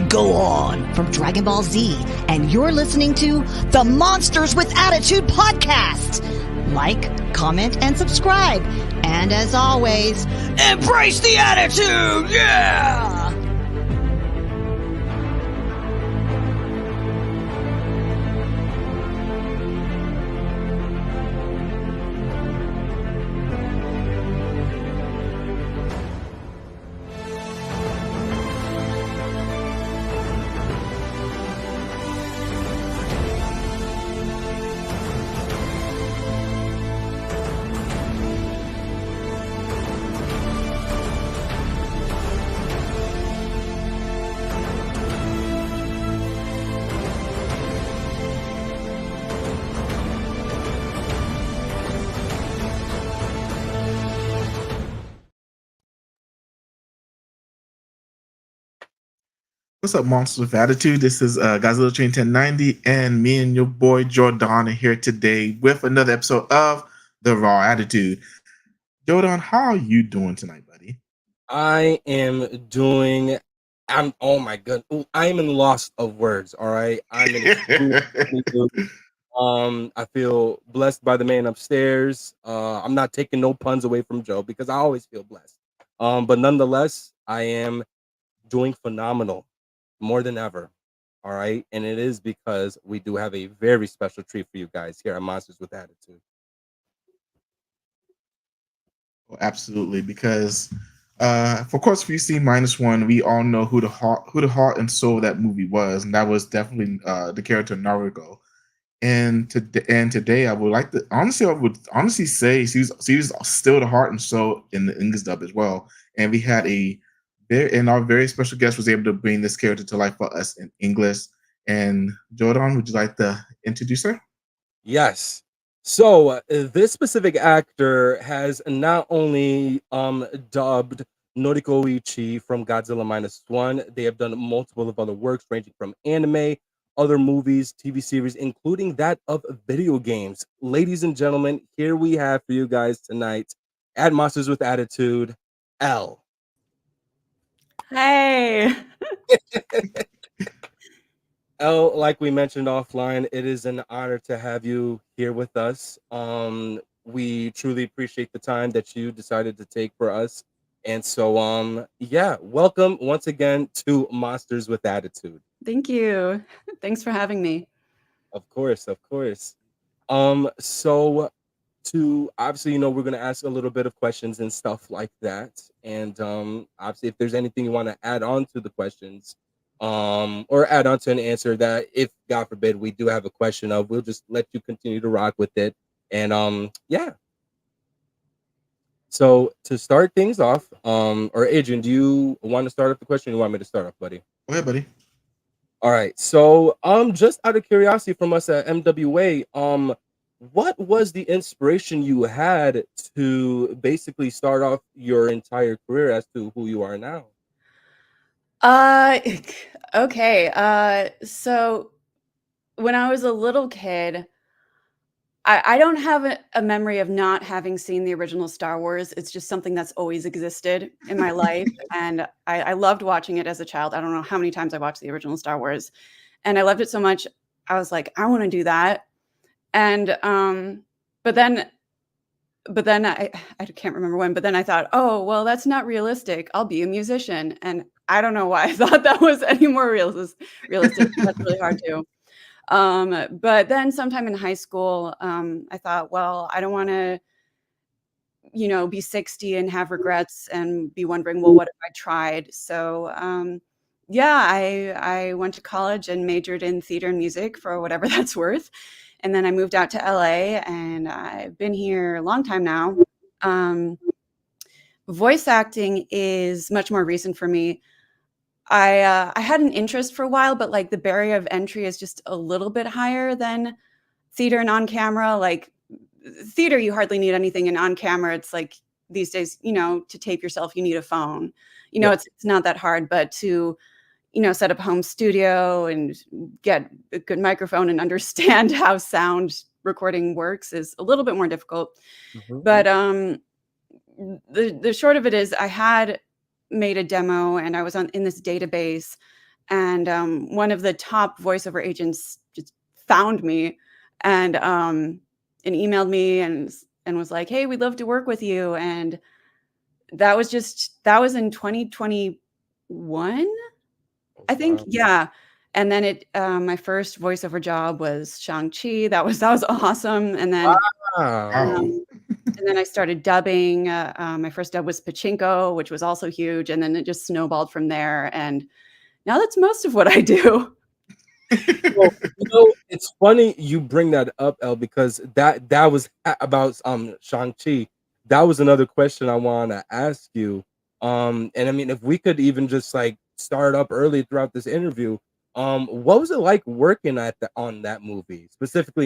go on from Dragon Ball Z, and you're listening to the Monsters with Attitude podcast. Like, comment, and subscribe. And as always, embrace the attitude! Yeah! What's up, Monsters with Attitude? This is Godzilla Train 1090, and me and your boy Jordan are here today with another episode of The Raw Attitude. Jordan, how are you doing tonight, buddy? I am doing. Oh my god! I'm in lost of words. All right, I'm in. I feel blessed by the man upstairs. I'm not taking no puns away from Joe because I always feel blessed. But nonetheless, I am doing phenomenal. More than ever. All right. And it is because we do have a very special treat for you guys here at Monsters with Attitude. Well, absolutely, because of course, if you see Minus One, we all know who the heart and soul of that movie was, and that was definitely the character Noriko. And today, I would like to honestly say she's still the heart and soul in the English dub as well. And we had our very special guest was able to bring this character to life for us in English. And Jordan, would you like to introduce her? Yes. So this specific actor has not only dubbed Noriko Oishi from Godzilla Minus One, they have done multiple of other works ranging from anime, other movies, TV series, including that of video games. Ladies and gentlemen, here we have for you guys tonight at Monsters with Attitude, L. Hey. Elle, like we mentioned offline, it is an honor to have you here with us. We truly appreciate the time that you decided to take for us. And so, yeah, welcome once again to Monsters with Attitude. Thank you. Thanks for having me. Of course, of course. So to obviously, we're going to ask a little bit of questions and stuff like that. And obviously, if there's anything you want to add on to the questions, or add on to an answer that, if God forbid we do have a question of, we'll just let you continue to rock with it. And yeah. So to start things off, or Adrian, do you want to start off the question, or you want me to start off, buddy? Go ahead, buddy. All right. So just out of curiosity from us at MWA, what was the inspiration you had to basically start off your entire career as to who you are now? Okay. So when I was a little kid, I don't have a memory of not having seen the original Star Wars. It's just something that's always existed in my life. And I loved watching it as a child. I don't know how many times I watched the original Star Wars. And I loved it so much. I was like, I want to do that. And but then I can't remember when, but then I thought, oh, well, that's not realistic. I'll be a musician. And I don't know why I thought that was any more realistic. That's really hard to. But then sometime in high school, I thought, well, I don't want to, be 60 and have regrets and be wondering, well, what if I tried? So yeah, I went to college and majored in theater and music for whatever that's worth. And then I moved out to LA, and I've been here a long time now. Voice acting is much more recent for me. I had an interest for a while, but like the barrier of entry is just a little bit higher than theater and on camera. Like theater, you hardly need anything, and on camera, it's like these days, to tape yourself, you need a phone. It's not that hard, but to set up a home studio and get a good microphone and understand how sound recording works is a little bit more difficult. Mm-hmm. But the short of it is, I had made a demo, and I was in this database, and one of the top voiceover agents just found me and emailed me and was like, "Hey, we'd love to work with you." And that was in 2021, I think. Wow. Yeah. And then my first voiceover job was Shang-Chi. That was awesome. And then Wow. I started dubbing. My first dub was Pachinko, which was also huge. And then it just snowballed from there. And now that's most of what I do. Well, it's funny you bring that up, El, because that was about Shang-Chi. That was another question I want to ask you. And I mean, if we could even just like start up early throughout this interview, what was it like working on that movie,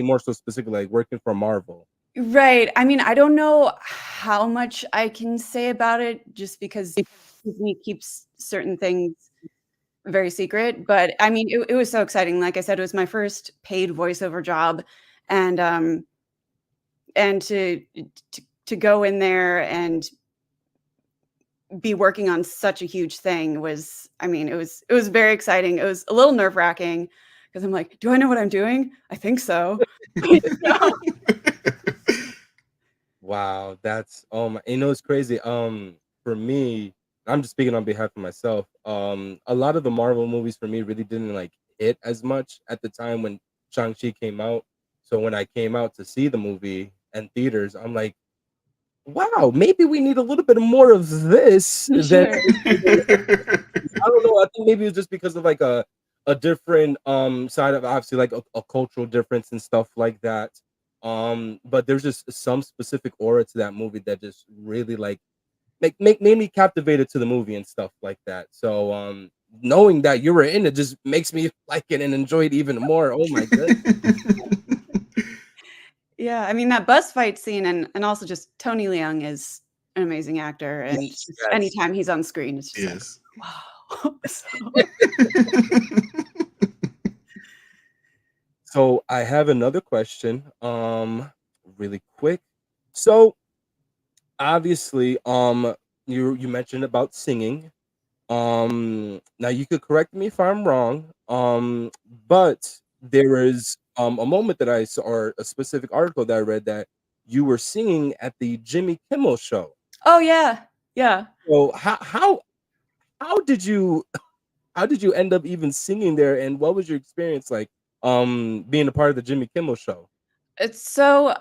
more so specifically like working for Marvel? Right. I mean, I don't know how much I can say about it just because Disney keeps certain things very secret. But I mean, it was so exciting. Like I said, it was my first paid voiceover job. And to go in there and be working on such a huge thing was, I mean, it was very exciting. It was a little nerve-wracking because I'm like, do I know what I'm doing? I think so. Wow, that's it's crazy. For me, I'm just speaking on behalf of myself. A lot of the Marvel movies for me really didn't like hit as much at the time when Shang-Chi came out. So when I came out to see the movie in theaters, I'm like, wow, maybe we need a little bit more of this than Sure. I don't know. I think maybe it's just because of like a different side of obviously like a cultural difference and stuff like that. But there's just some specific aura to that movie that just really like made me captivated to the movie and stuff like that. So knowing that you were in it just makes me like it and enjoy it even more. Oh my goodness. Yeah, I mean, that bus fight scene and also just Tony Leung is an amazing actor, and Yes, just yes. anytime he's on screen, it's just Yes. like, wow. So I have another question, really quick. So obviously, you mentioned about singing. Now you could correct me if I'm wrong. But there is a moment that I saw, or a specific article that I read that you were singing at the Jimmy Kimmel show. Oh, yeah. Yeah. So how did you how did you end up even singing there, and what was your experience like being a part of the Jimmy Kimmel show? It's so,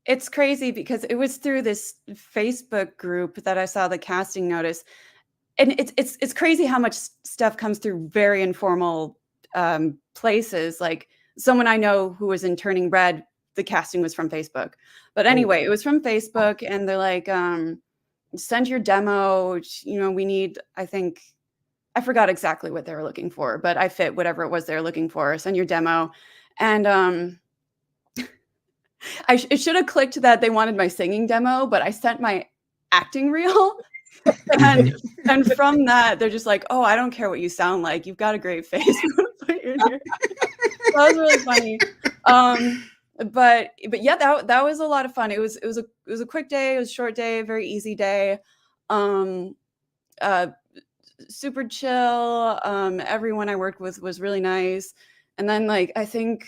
it's crazy because it was through this Facebook group that I saw the casting notice, and it's crazy how much stuff comes through very informal places. Like someone I know who was in Turning Red, the casting was from Facebook. But Oh, anyway, it was from Facebook, and they're like, send your demo. We need, I think, I forgot exactly what they were looking for, but I fit whatever it was they were looking for. Send your demo, and it should have clicked that they wanted my singing demo, but I sent my acting reel. And from that, they're just like, "Oh, I don't care what you sound like. You've got a great face. We wanna put you in here." That was really funny. But yeah, that was a lot of fun. It was a quick day. It was a short day, very easy day. Um, uh, Super chill. Everyone I worked with was really nice. And then like I think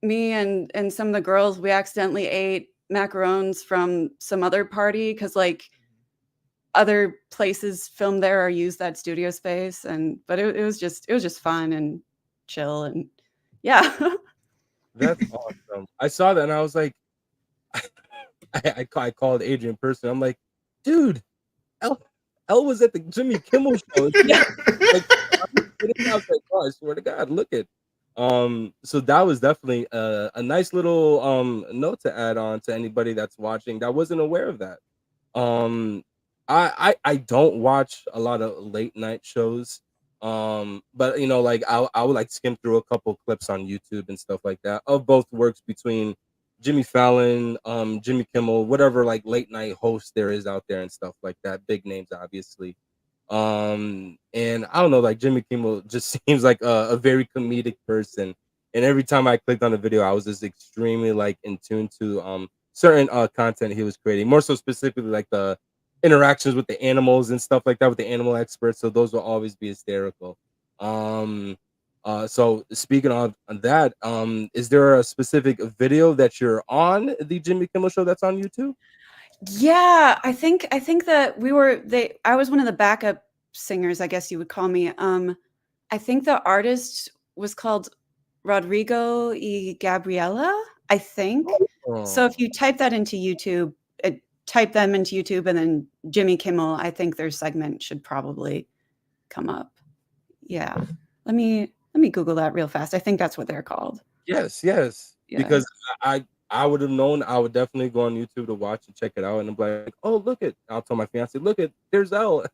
me and some of the girls, we accidentally ate macarons from some other party because like other places filmed there or used that studio space, but it was just fun and chill, and yeah. that's awesome. I saw that and I was like, I called Adrian person. I'm like, dude, L L was at the Jimmy Kimmel show. Yeah. Like, I was like, oh, I swear to God, look at. So that was definitely a nice little note to add on to anybody that's watching that wasn't aware of that. Um, I don't watch a lot of late night shows. But like I would like skim through a couple clips on YouTube and stuff like that of both works between Jimmy Fallon, Jimmy Kimmel, whatever like late night host there is out there and stuff like that. Big names, obviously. And I don't know, like Jimmy Kimmel just seems like a very comedic person. And every time I clicked on the video, I was just extremely like in tune to certain content he was creating, more so specifically like interactions with the animals and stuff like that with the animal experts. So those will always be hysterical. Um, so speaking of that, is there a specific video that you're on the Jimmy Kimmel Show that's on YouTube? Yeah, I think that I was one of the backup singers, I guess you would call me. I think the artist was called Rodrigo y Gabriela, I think. So if Oh, you type that into YouTube, type them into YouTube and then Jimmy Kimmel, I think their segment should probably come up. Yeah. Let me Google that real fast. I think that's what they're called. yes, Yeah. because I would have known. I would definitely go on YouTube to watch and check it out, and I'm like, oh, look at. I'll tell my fiance, look at, there's Elle.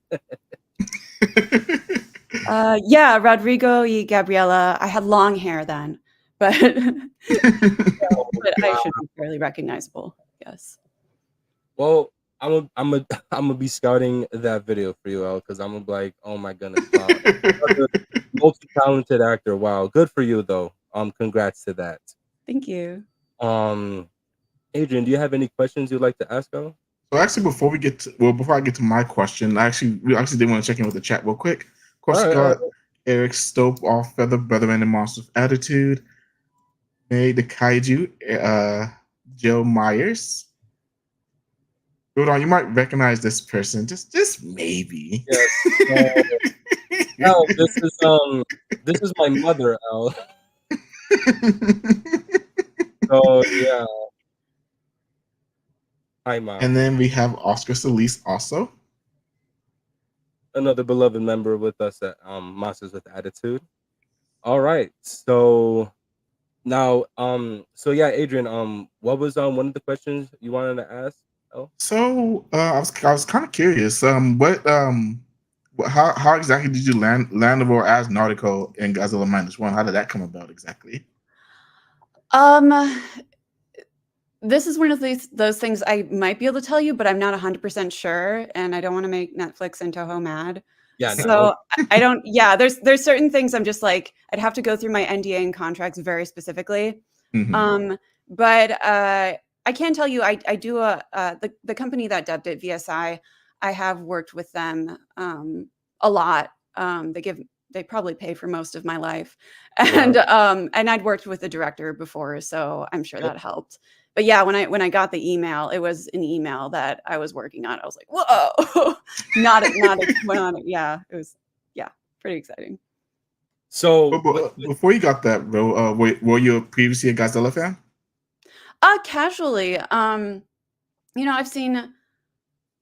Yeah, Rodrigo y Gabriela. I had long hair then, but Oh, but I wow. should be fairly recognizable. Yes. Well, I'm I'm gonna be scouting that video for you, Elle, because I'm gonna be like, oh my goodness, wow, another multi-talented actor. Wow, good for you though. Congrats to that. Thank you. Um, Adrian, do you have any questions you'd like to ask Elle? So actually, before I get to my question, we actually did want to check in with the chat real quick. Of All course, we right, all right. got Eric Stope, off Feather, Brotherman and Monsters of Attitude, May the Kaiju, Joe Myers. Hold on, you might recognize this person, just maybe. Yes. Elle, this is my mother, Elle. So yeah, hi mom. And then we have Oscar Solis also. Another beloved member with us at Monsters with Attitude. All right, so now so yeah, Adrian, what was one of the questions you wanted to ask? Oh, So I was kind of curious. How exactly did you land the role as Nautico in Godzilla Minus One? How did that come about exactly? Um, this is one of those things I might be able to tell you, but I'm not 100% sure, and I don't want to make Netflix and Toho mad. yeah, no, So I don't. Yeah, there's certain things I'm just like I'd have to go through my NDA and contracts very specifically. Mhm. But I can tell you I do the company that dubbed it, VSI. I have worked with them a lot. They probably pay for most of my life, wow. and I'd worked with the director before, so I'm sure Yep. that helped. But yeah, when I got the email, it was an email that I was working on. I was like, whoa, yeah, it was pretty exciting. So Before you got that role, were you previously a Godzilla fan? Casually, I've seen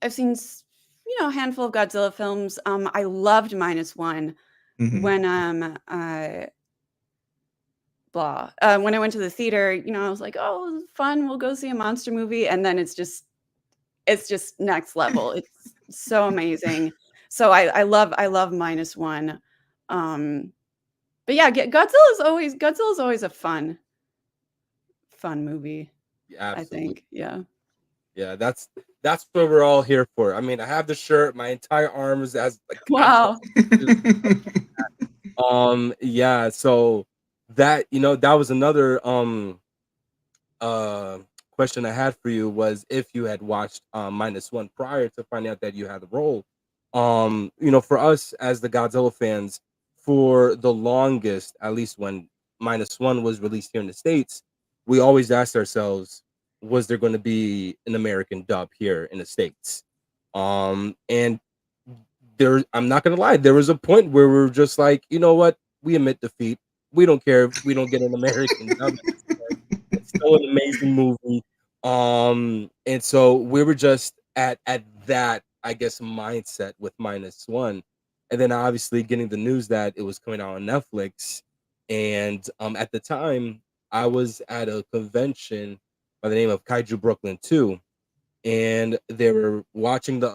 a handful of Godzilla films. I loved Minus One Mhm. when when I went to the theater. I was like, oh, fun, we'll go see a monster movie, and then it's just next level. It's so amazing. So I love Minus One. But yeah, Godzilla's always a fun movie, I absolutely, think. Yeah. yeah, that's what we're all here for. I mean, I have the shirt, my entire arm is as like Godzilla. Wow. Yeah, so that that was another question I had for you, was if you had watched Minus One prior to finding out that you had the role. For us as the Godzilla fans, for the longest, at least when Minus One was released here in the States, we always asked ourselves, was there going to be an American dub here in the States? And there, I'm not gonna lie, there was a point where we were just like, you know what, we admit defeat. We don't care if we don't get an American dub. It's still an amazing movie. And so we were just at that, I guess, mindset with Minus One. And then obviously getting the news that it was coming out on Netflix. And at the time, I was at a convention by the name of Kaiju Brooklyn 2. And they were watching they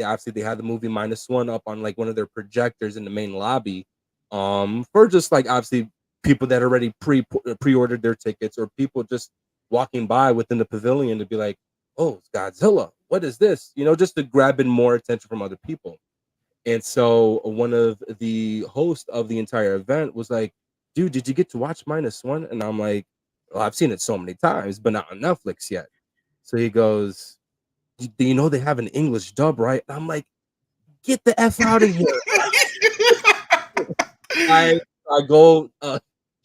obviously they had the movie Minus One up on like one of their projectors in the main lobby. For just like obviously people that already pre-ordered their tickets, or people just walking by within the pavilion to be like, oh, it's Godzilla, what is this, just to grab in more attention from other people. And so one of the hosts of the entire event was like, dude, did you get to watch Minus One? And I'm like, well, I've seen it so many times but not on Netflix yet. So he goes, do you know they have an English dub, right? And I'm like, get the F out of here. I I go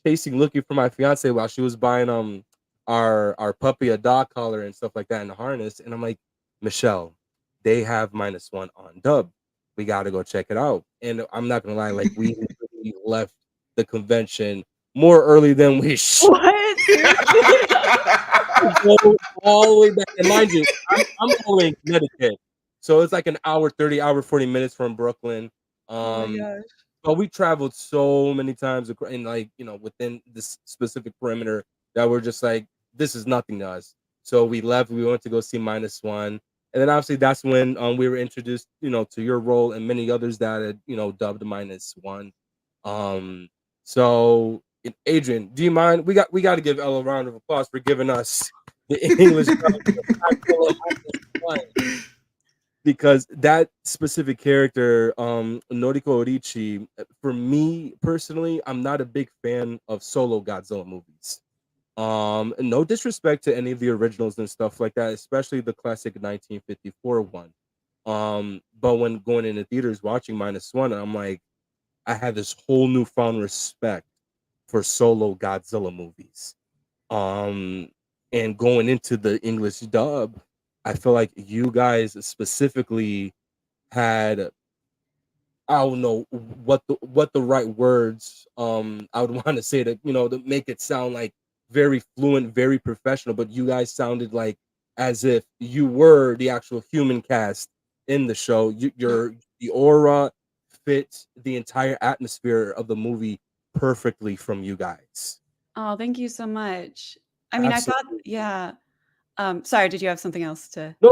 chasing, looking for my fiance while she was buying our puppy a dog collar and stuff like that in the harness, and I'm like, Michelle, they have -1 on dub. We got to go check it out. And I'm not gonna lie, like we literally left the convention more early than we should. What? Seriously? Go all the way back. And mind you, I'm all the way in Connecticut, so it's like an hour 30, hour 40 minutes from Brooklyn. Oh my Um, gosh. but we traveled so many times and like within this specific perimeter that we're just like, this is nothing to us. So we left. We went to go see -1, and then obviously that's when we were introduced, to your role and many others that had dubbed -1. Um, so Adrian, do you mind? We got to give Ella a round of applause for giving us the English dub of Godzilla -1. Because that specific character, Noriko Oishi, for me personally, I'm not a big fan of solo Godzilla movies. No disrespect to any of the originals and stuff like that, especially the classic 1954 one. But when going into theaters watching -1, I'm like, I had this whole newfound respect for solo Godzilla movies. Um, and going into the English dub, I feel like you guys specifically had, I don't know what the right words I would want to say to to make it sound like very fluent, very professional, but you guys sounded like as if you were the actual human cast in the show. The aura fit the entire atmosphere of the movie perfectly from you guys. Oh, thank you so much. I mean, I thought, Absolutely. yeah. Sorry, did you have something else to? No.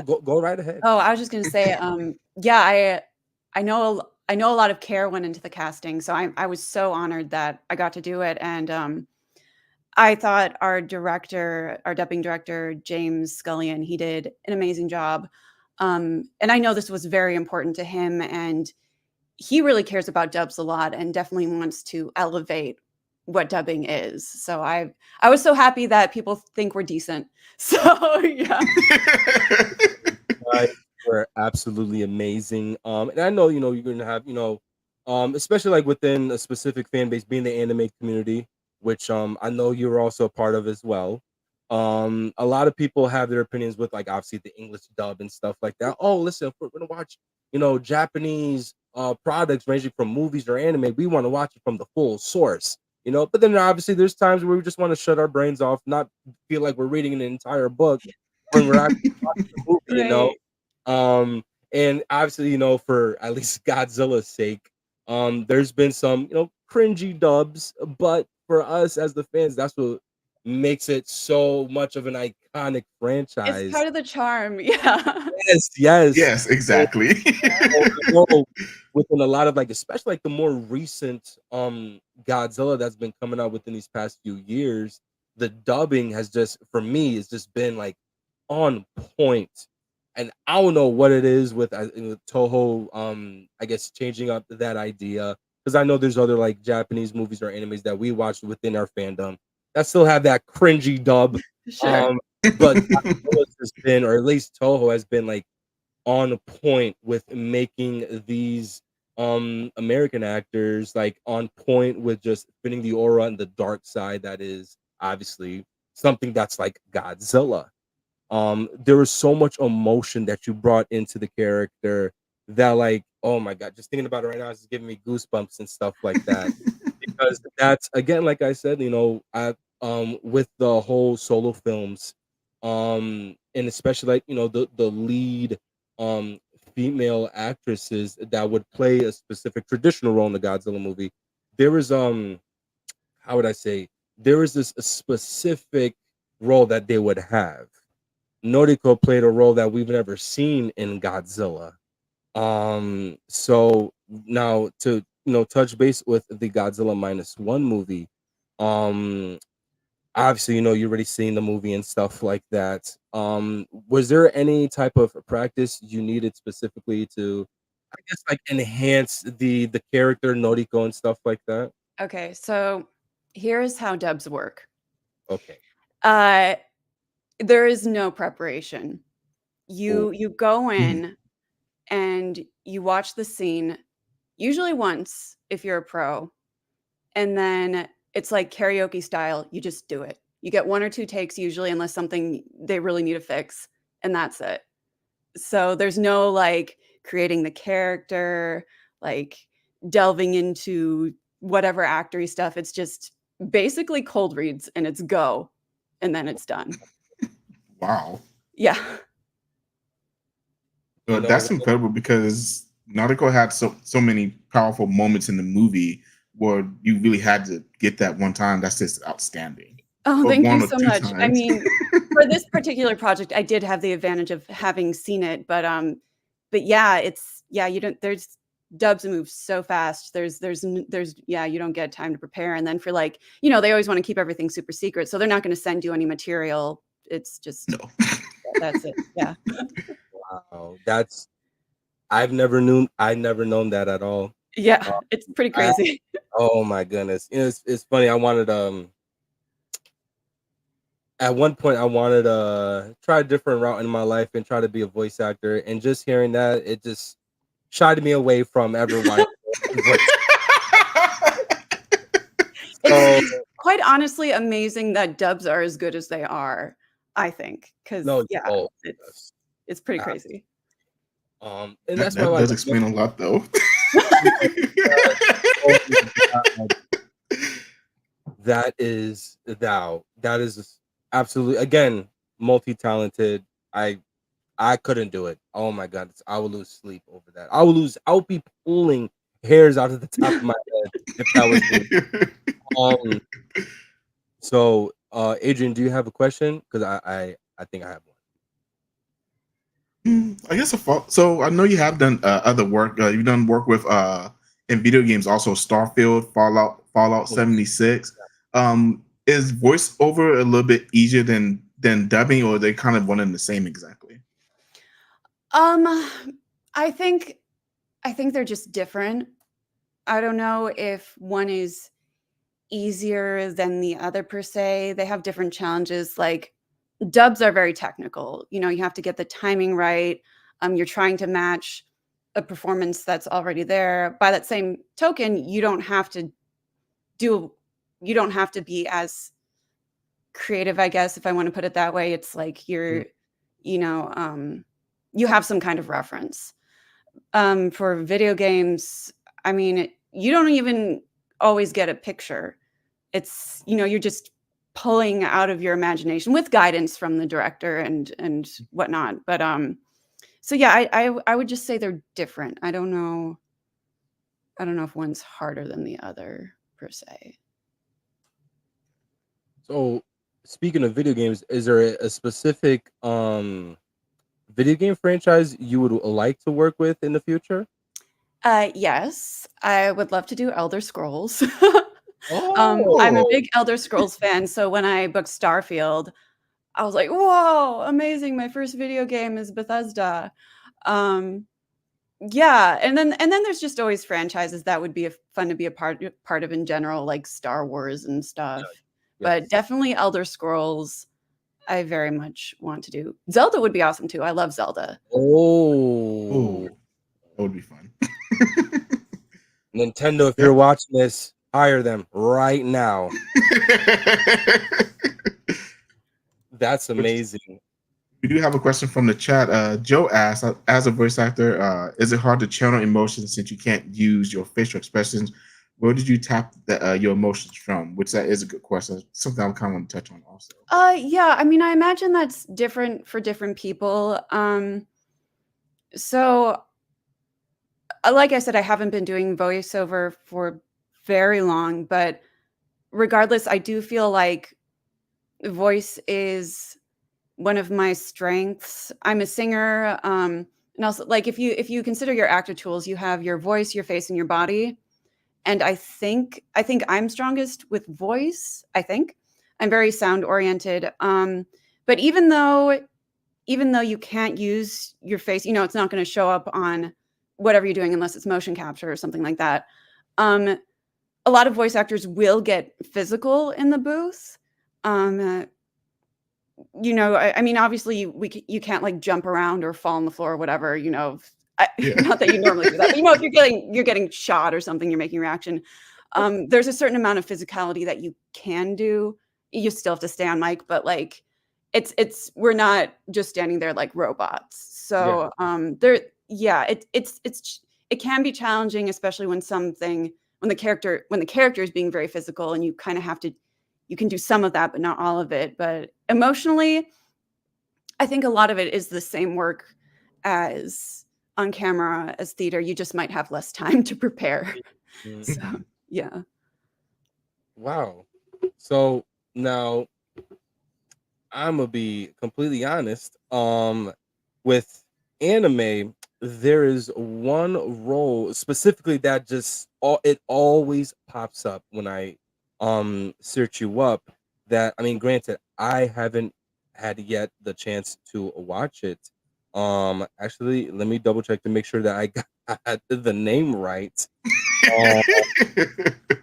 Go right ahead. Oh, I was just gonna say, yeah, I know a lot of care went into the casting, so I was so honored that I got to do it, and I thought our dubbing director, James Scullion, he did an amazing job. And I know this was very important to him, and he really cares about dubs a lot and definitely wants to elevate what dubbing is. So I was so happy that people think we're decent. So yeah. Guys were absolutely amazing. And I know, you're gonna have, especially like within a specific fan base, being the anime community, which I know you're also a part of as well. A lot of people have their opinions with like obviously the English dub and stuff like that. Oh, listen, if we're gonna watch, Japanese products ranging from movies or anime, we want to watch it from the full source. But then obviously there's times where we just want to shut our brains off, not feel like we're reading an entire book when we're actually watching the movie. Right. And obviously, for at least Godzilla's sake, there's been some, cringy dubs, but for us as the fans, that's what makes it so much of an iconic It's franchise. part of the charm. Yeah. Yes. Yes, exactly. I know within a lot of like, especially like the more recent Godzilla that's been coming out within these past few years, the dubbing has just, for me, it's just been like on point. And I don't know what it is with Toho, I guess changing up that idea, because I know there's other like Japanese movies or animes that we watched within our fandom that still have that cringy dub. Sure. But Godzilla's has been, or at least Toho has been like on point with making these American actors like on point with just fitting the aura and the dark side that is obviously something that's like Godzilla. There was so much emotion that you brought into the character that like, oh my god, just thinking about it right now is just giving me goosebumps and stuff like that. Because that's again, like I said, I with the whole solo films, and especially like the lead um female actresses that would play a specific traditional role in the Godzilla movie. There was how would I say, there was this a specific role that they would have. Noriko played a role that we've never seen in Godzilla. So now to touch base with the Godzilla -1 movie, um, obviously you've already seen the movie and stuff like that. Was there any type of practice you needed specifically to, I guess, like enhance the character Noriko and stuff like that? Okay, so here's how dubs work. Okay. Uh, there is no preparation. You go in and you watch the scene, usually once if you're a pro, and then it's like karaoke style. You just do it. You get 1 or 2 takes usually, unless something they really need to fix, and that's it. So there's no like creating the character, like delving into whatever actory stuff. It's just basically cold reads and it's go, and then it's done. Wow. Yeah. You know, That's incredible because Noriko had so many powerful moments in the movie where you really had to get that one time. That's just outstanding. Oh, Or thank you 1 or so 2 much. I times. mean, for this particular project, I did have the advantage of having seen it, but yeah, you don't. There's dubs move so fast. Yeah, you don't get time to prepare, and then for like, they always want to keep everything super secret, so they're not going to send you any material. It's just No. that's it. Yeah. wow, I never known that at all. Yeah, it's pretty I- crazy. Oh my goodness. It's funny. I wanted at one point I wanted to try a different route in my life and try to be a voice actor, and just hearing that, it just shied me away from ever wanting to voice. It's quite honestly amazing that dubs are as good as they are, I think, because it's pretty crazy. And That that's why does explain a lot, though. That is absolutely, again, multi-talented. I couldn't do it. Oh my god, I would lose sleep over that. I would be pulling hairs out of the top of my head if that was me. So Adrian, do you have a question? Because I think I have one. I guess so. I know you have done other work. You've done work with in video games, also Starfield, Fallout 76. Is voiceover a little bit easier than dubbing, or are they kind of one and the same exactly? I think they're just different. I don't know if one is easier than the other per se. They have different challenges. Like dubs are very technical. You have to get the timing right. You're trying to match a performance that's already there. By that same token, you don't have to be as creative, I guess, if I want to put it that way. It's like you have some kind of reference. For video games, I mean, you don't even always get a picture. It's, you're just pulling out of your imagination with guidance from the director and whatnot. But so yeah, I would just say they're different. I don't know if one's harder than the other per se. So speaking of video games, is there a specific video game franchise you would like to work with in the future? Yes, I would love to do Elder Scrolls. I'm a big Elder Scrolls fan, so when I booked Starfield, I was like, "Whoa, amazing! My first video game is Bethesda." Yeah, and then there's just always franchises that would be fun to be a part of in general, like Star Wars and stuff. But Yes. definitely Elder Scrolls, I very much want to do. Zelda would be awesome too. I love Zelda. Oh, that would be fun. Nintendo, if you're watching this, hire them right now. That's amazing. We do have a question from the chat. Joe asked, as a voice actor, is it hard to channel emotions since you can't use your facial expressions? Where did you tap your emotions from? Which that is a good question. Something I kind of want to touch on also. Yeah, I mean, I imagine that's different for different people. So like I said, I haven't been doing voiceover for very long, but regardless, I do feel like voice is one of my strengths. I'm a singer, and also like if you consider your actor tools, you have your voice, your face, and your body. And I think I'm strongest with voice. I think I'm very sound oriented. But even though you can't use your face, it's not going to show up on whatever you're doing unless it's motion capture or something like that. A lot of voice actors will get physical in the booth. I mean, obviously you can't like jump around or fall on the floor or whatever, Yeah. not that you normally do that, but if you're getting shot or something, you're making a reaction. There's a certain amount of physicality that you can do. You still have to stay on mic, but like we're not just standing there like robots. So it can be challenging, especially when the character is being very physical, and you kind of have to, you can do some of that, but not all of it. But emotionally, I think a lot of it is the same work as on camera as theater. You just might have less time to prepare. So, yeah. Wow. So now I'm gonna be completely honest. With anime, there is one role specifically that it always pops up when I search you up. That, I mean, granted, I haven't had yet the chance to watch it. Actually, let me double check to make sure that I got the name right. Um,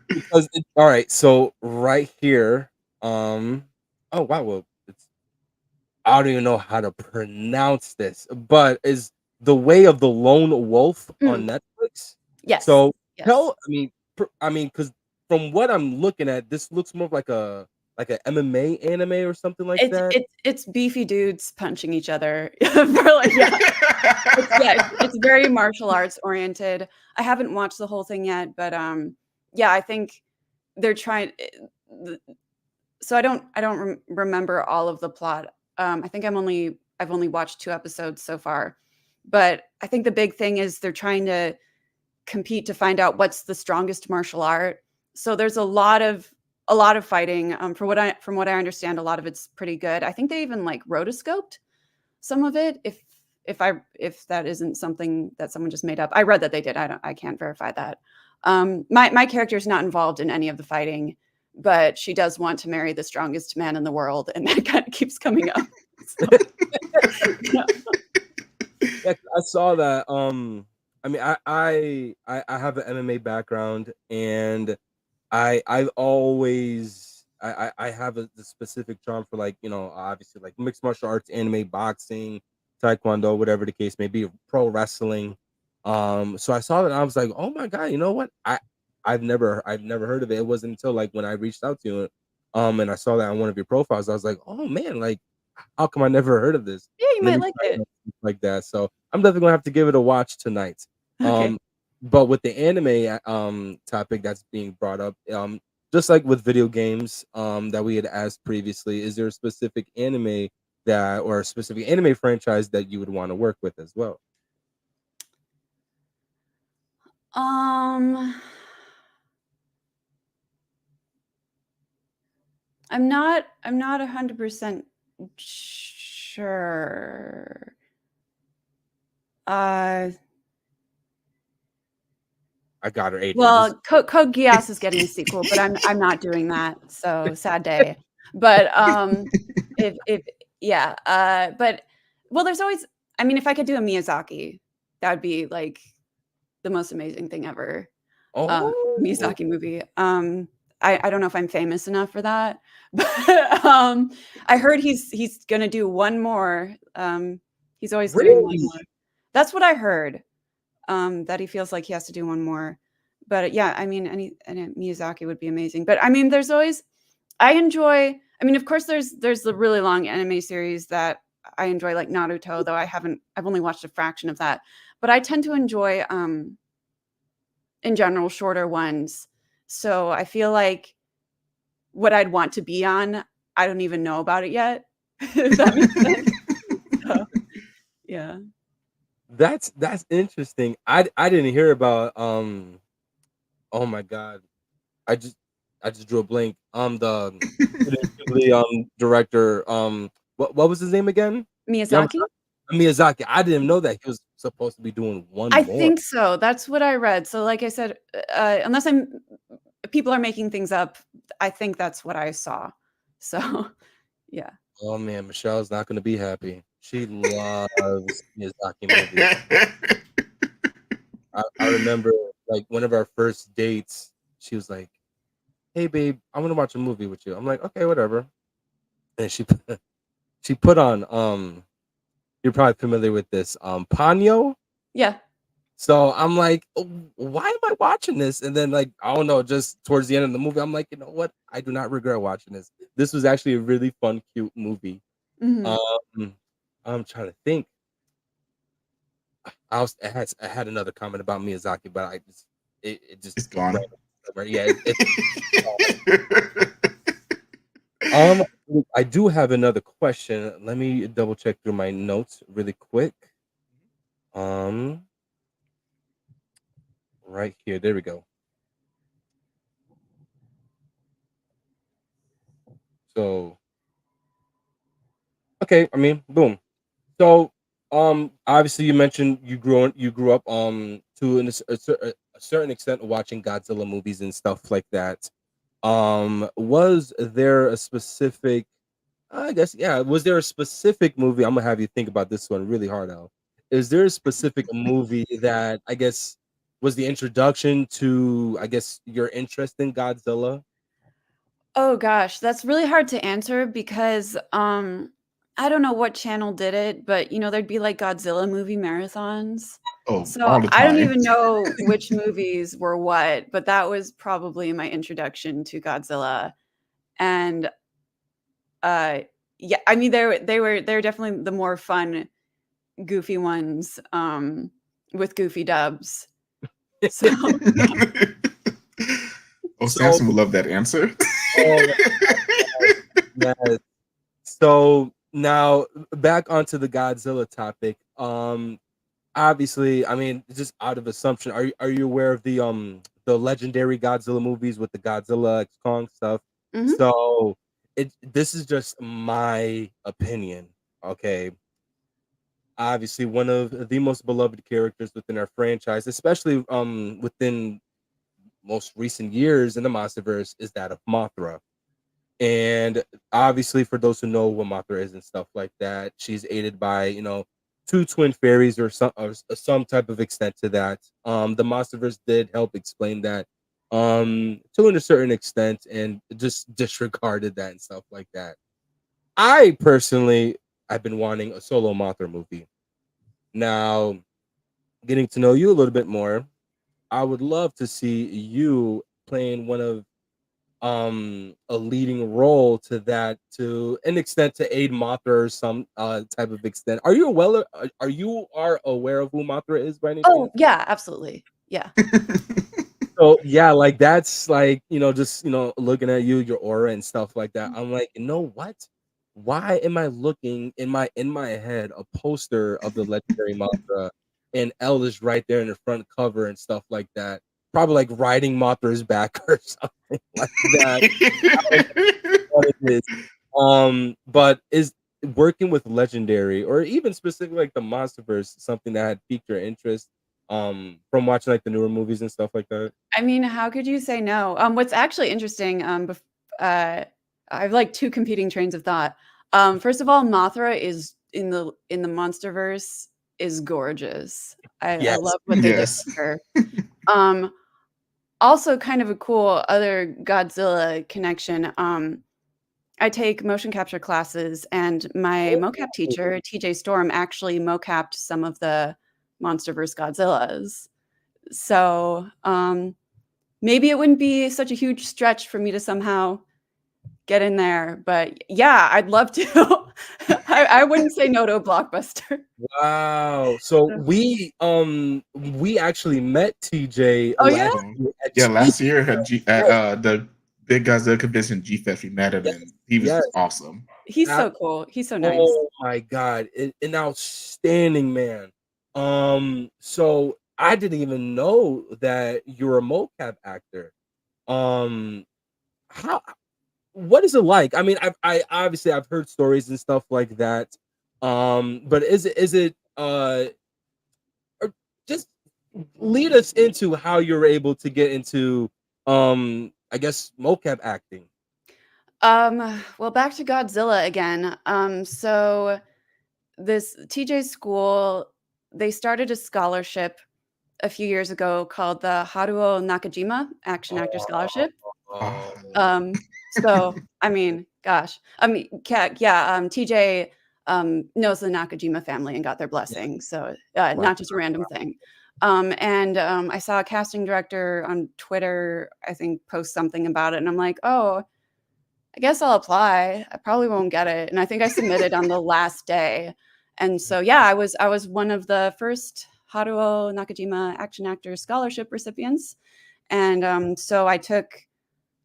because all right, so right here, oh wow, well, I don't even know how to pronounce this, but is The Way of the Lone Wolf on Netflix? Yes. So Yes. I mean, because from what I'm looking at, this looks more like a MMA anime or something like that. It's beefy dudes punching each other for like, it's very martial arts oriented. I haven't watched the whole thing yet, but I think they're trying. So I don't remember all of the plot. I think I've only watched 2 episodes so far, but I think the big thing is they're trying to compete to find out what's the strongest martial art. So there's a lot of fighting. From what I understand, a lot of it's pretty good. I think they even like rotoscoped some of it. If that isn't something that someone just made up, I read that they did. I can't verify that. My character is not involved in any of the fighting, but she does want to marry the strongest man in the world, and that kind of keeps coming up. So, yeah. Yeah, I saw that. I mean, I have an MMA background, and I've always I have the specific charm for, like, obviously, like, mixed martial arts, anime, boxing, taekwondo, whatever the case may be, pro wrestling. So I saw that and I was like, oh my god, you know what? I've never heard of it. It wasn't until like when I reached out to you, and I saw that on one of your profiles, I was like, oh man, like, how come I never heard of this? Yeah, you And then might you like started it. like that. So I'm definitely gonna have to give it a watch tonight. Okay. But with the anime topic that's being brought up, just like with video games that we had asked previously, is there a specific anime or a specific anime franchise that you would want to work with as well? Um, I'm not 100% sure. Uh, I got her, Adrian. well, Code Geass is getting a sequel, but I'm not doing that. So sad day. But if yeah, but well, there's always. I mean, if I could do a Miyazaki, that would be like the most amazing thing ever. Oh, Miyazaki movie. I don't know if I'm famous enough for that, but I heard he's gonna do one more. He's always doing one really? more. That's what I heard. That he feels like he has to do one more. But yeah, I mean, any Miyazaki would be amazing. But I mean, there's always. I enjoy. I mean, of course, there's the really long anime series that I enjoy, like Naruto. Though I've only watched a fraction of that. But I tend to enjoy in general shorter ones. So I feel like what I'd want to be on, I don't even know about it yet. If that makes sense. So, yeah. That's interesting. I didn't hear about oh my god. I just I just drew a blank. The Ghibli, director, what was his name again? Miyazaki? Yamazaki? Miyazaki. I didn't know that he was supposed to be doing one I more. think so. That's what I read. So like I said, unless people are making things up, I think that's what I saw. So, yeah. Oh man, Michelle's not gonna be happy. She loves Miyazaki movies. I remember, like, one of our first dates, she was like, "Hey babe, I want to watch a movie with you." I'm like, "Okay, whatever." And she she put on you're probably familiar with this Ponyo. Yeah. So I'm like, "Oh, why am I watching this?" And then like I don't know, just towards the end of the movie, I'm like, you know what? I do not regret watching this. This was actually a really fun, cute movie. Mhm. Um, I'm trying to think. I had another comment about Miyazaki, but it just It's gone. yeah. I do have another question. Let me double check through my notes really quick. Um, right here. There we go. So, okay. I mean, boom. So, obviously, you mentioned you grew up, to a certain extent watching Godzilla movies and stuff like that. Was there a specific? I guess, yeah. Was there a specific movie? I'm gonna have you think about this one really hard, Al. Is there a specific movie that I guess was the introduction to, I guess, your interest in Godzilla? Oh gosh, that's really hard to answer because I don't know what channel did it, but there'd be like Godzilla movie marathons. Oh, So all the I don't time. even know which movies were what, but that was probably my introduction to Godzilla. And uh yeah, I mean they're definitely the more fun, goofy ones with goofy dubs. So Oh, So, Samson would love that answer. oh my God, yes. So now back onto the Godzilla topic. Obviously, I mean, just out of assumption, are you aware of the legendary Godzilla movies with the Godzilla X Kong stuff? mhm. So this is just my opinion. Okay. Obviously, one of the most beloved characters within our franchise, especially within most recent years in the Monsterverse, is that of Mothra. And obviously, for those who know what Mothra is and stuff like that, she's aided by, two twin fairies or some type of extent to that. The Monsterverse did help explain that to a certain extent and just disregarded that and stuff like that. I personally, I've been wanting a solo Mothra movie. Now, getting to know you a little bit more, I would love to see you playing one of a leading role to that, to an extent, to aid Mothra or some type of extent. Are you aware of who Mothra is by any Oh, chance? yeah, absolutely. Yeah. So yeah, like that's like, just looking at you, your aura and stuff like that. Mm. I'm like, you know what? Why am I looking in my head a poster of the legendary Mothra, and Elle is right there in the front cover and stuff like that? Probably like riding Mothra's back or something like that. I don't know what it is. But is working with Legendary or even specifically like the Monsterverse something that had piqued your interest from watching like the newer movies and stuff like that? I mean, how could you say no? What's actually interesting, I have like two competing trains of thought. First of all, Mothra is in the MonsterVerse is gorgeous. I Yes. love what they did Yes. with her. Um, Also kind of a cool other Godzilla connection. I take motion capture classes, and my mocap teacher, TJ Storm, actually mocapped some of the MonsterVerse Godzillas. So maybe it wouldn't be such a huge stretch for me to somehow get in there. But yeah, I'd love to. I wouldn't say no to a blockbuster. Wow. So we actually met TJ Oh yeah, last Um, year at yeah, G. last year at the Big Godzilla convention, GFest, we met him, Yes, and he was yes. awesome. he's That, so cool. He's so nice. oh my God. An outstanding man. So I didn't even know that you're a mocap actor. Um how what is it like? I mean, I obviously I've heard stories and stuff like that. But is it or just lead us into how you're able to get into I guess mocap acting. Well, back to Godzilla again. So this TJ school, they started a scholarship a few years ago called the Haruo Nakajima Action Actor Oh, Scholarship. Oh, oh, So I mean, Gosh, I mean, TJ knows the Nakajima family and got their blessing, so not just a random thing. And I saw a casting director on Twitter, I think, post something about it, and I'm like, oh, I guess I'll apply. I probably won't get it, and I think I submitted on the last day. And so yeah, I was one of the first Haruo Nakajima Action Actor Scholarship recipients, and so I took.